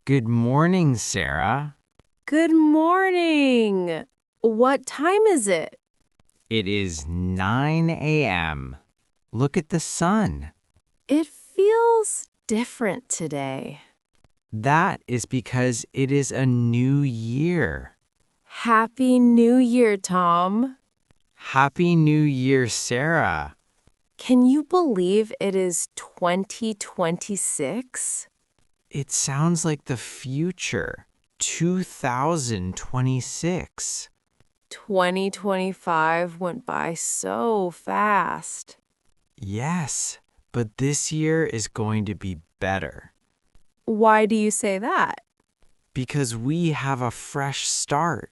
Good morning, Sarah. Good morning. What time is it? It is 9 a.m. Look at the sun. It feels different today. That is because it is a new year. Happy New Year, Tom. Happy New Year, Sarah. Can you believe it is 2026? It sounds like the future. 2026. 2025 went by so fast. Yes, but this year is going to be better Why do you say that? because we have a fresh start.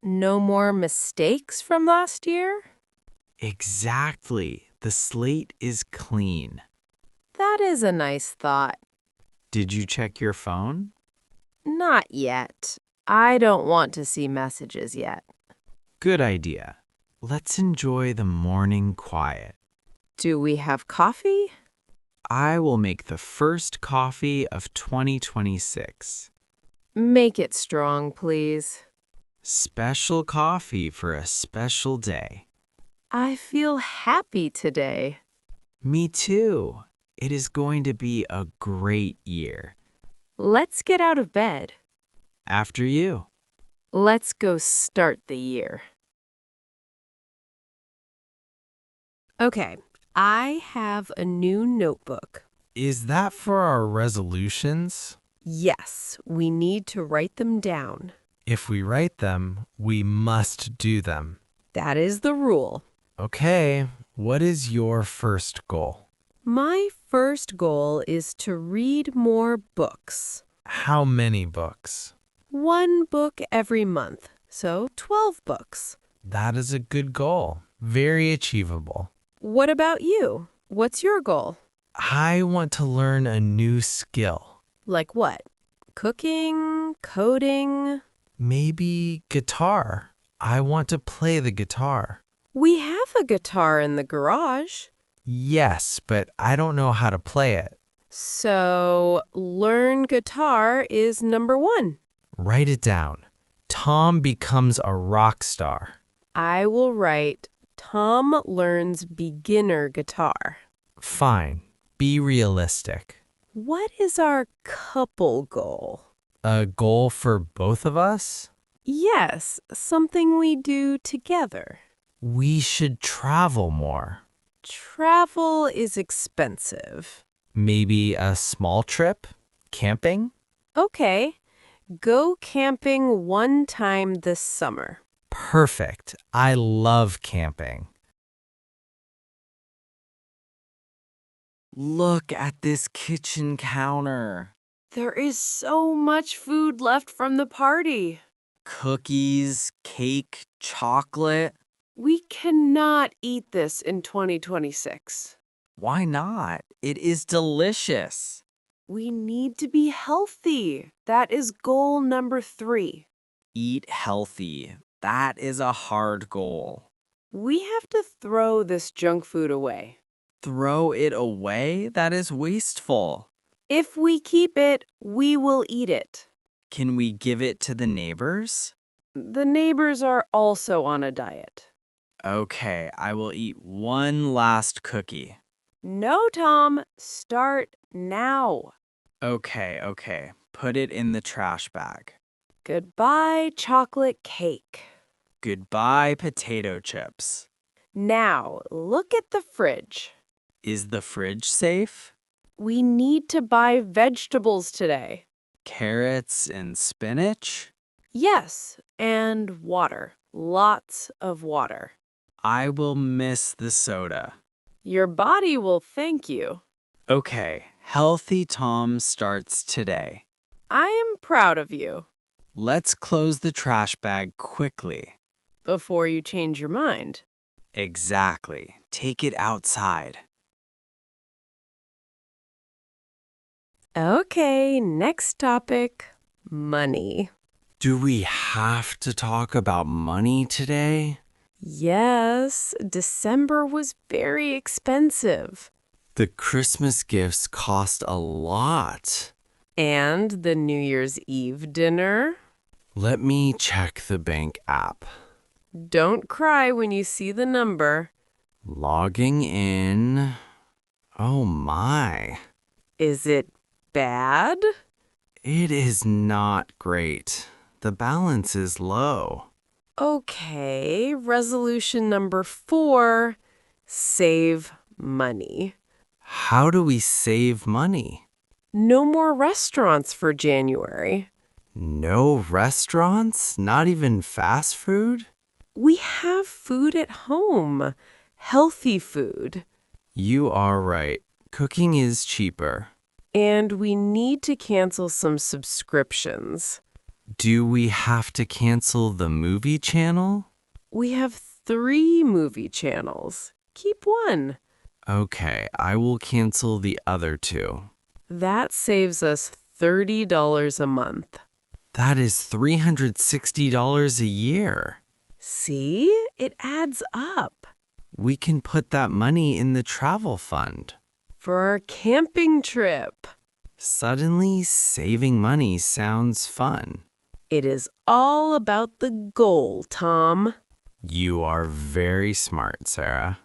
No more mistakes from last year? Exactly. The slate is clean. That is a nice thought. Did you check your phone? Not yet. I don't want to see messages yet. Good idea. Let's enjoy the morning quiet. Do we have coffee? I will make the first coffee of 2026. Make it strong, please. Special coffee for a special day. I feel happy today. Me too. It is going to be a great year. Let's get out of bed. After you. Let's go start the year. Okay, I have a new notebook. Is that for our resolutions? Yes, we need to write them down. If we write them, we must do them. That is the rule. Okay, what is your first goal? My first goal is to read more books. How many books? One book every month, so 12 books. That is a good goal. Very achievable. What about you? What's your goal? I want to learn a new skill. Like what? Cooking? Coding? Maybe guitar. I want to play the guitar. We have a guitar in the garage. Yes, but I don't know how to play it. So, learn guitar is number 1. Write it down. Tom becomes a rock star. I will write, Tom learns beginner guitar. Fine. Be realistic. What is our couple goal? A goal for both of us? Yes, something we do together. We should travel more. Travel is expensive. Maybe a small trip? Camping? Okay, go camping one time this summer. Perfect. I love camping. Look at this kitchen counter. There is so much food left from the party. Cookies, cake, chocolate. We cannot eat this in 2026. Why not? It is delicious. We need to be healthy. That is goal number 3. Eat healthy. That is a hard goal. We have to throw this junk food away. Throw it away? That is wasteful. If we keep it, we will eat it. Can we give it to the neighbors? The neighbors are also on a diet. Okay, I will eat one last cookie. No, Tom. Start now. Okay. Put it in the trash bag. Goodbye, chocolate cake. Goodbye, potato chips. Now, look at the fridge. Is the fridge safe? We need to buy vegetables today. Carrots and spinach? Yes, and water. Lots of water. I will miss the soda. Your body will thank you. Okay, Healthy Tom starts today. I am proud of you. Let's close the trash bag quickly. Before you change your mind. Exactly. Take it outside. Okay, next topic. Money. Do we have to talk about money today? Yes, December was very expensive. The Christmas gifts cost a lot. And the New Year's Eve dinner? Let me check the bank app. Don't cry when you see the number. Logging in. Oh my. Is it bad? It is not great. The balance is low. Okay, resolution number 4, save money. How do we save money? No more restaurants for January. No restaurants? Not even fast food? We have food at home. Healthy food. You are right. Cooking is cheaper. And we need to cancel some subscriptions. Do we have to cancel the movie channel? We have 3 movie channels. Keep one. Okay, I will cancel the other 2. That saves us $30 a month. That is $360 a year. See? It adds up. We can put that money in the travel fund. For our camping trip. Suddenly, saving money sounds fun. It is all about the goal, Tom. You are very smart, Sarah.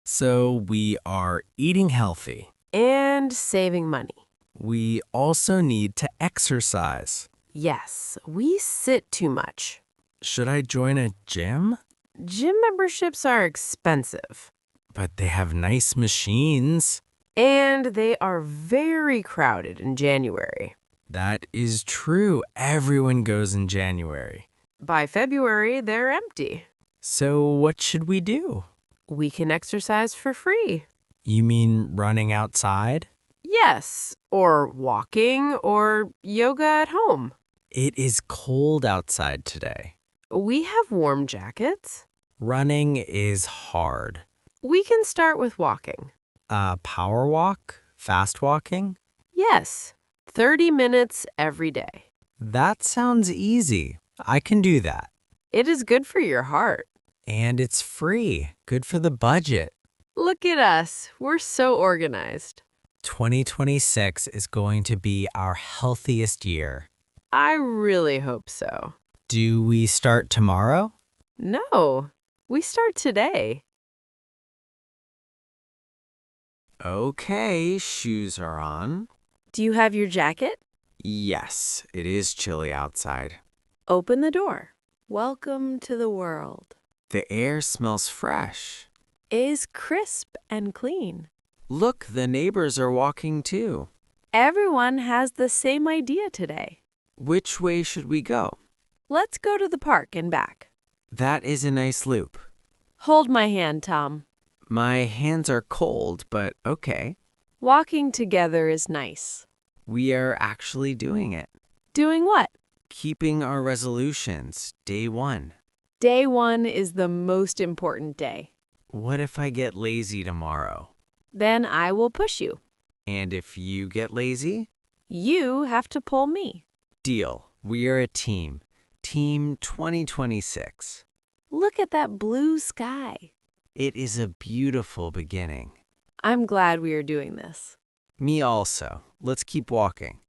So we are eating healthy. And saving money. We also need to exercise. Yes, we sit too much. Should I join a gym? Gym memberships are expensive. But they have nice machines. And they are very crowded in January. That is true. Everyone goes in January. By February, they're empty. So what should we do? We can exercise for free. You mean running outside? Yes, or walking, or yoga at home. It is cold outside today. We have warm jackets. Running is hard. We can start with walking. Power walk? Fast walking? Yes, 30 minutes every day. That sounds easy. I can do that. It is good for your heart. And it's free. Good for the budget. Look at us. We're so organized. 2026 is going to be our healthiest year. I really hope so. Do we start tomorrow? No, we start today. Okay, shoes are on. Do you have your jacket? Yes, it is chilly outside. Open the door. Welcome to the world. The air smells fresh. It is crisp and clean. Look, the neighbors are walking too. Everyone has the same idea today. Which way should we go? Let's go to the park and back. That is a nice loop. Hold my hand, Tom. My hands are cold, but okay. Walking together is nice. We are actually doing it. Doing what? Keeping our resolutions, day 1. Day 1 is the most important day. What if I get lazy tomorrow? Then I will push you. And if you get lazy? You have to pull me. Deal. We are a team. Team 2026. Look at that blue sky. It is a beautiful beginning. I'm glad we are doing this. Me also. Let's keep walking.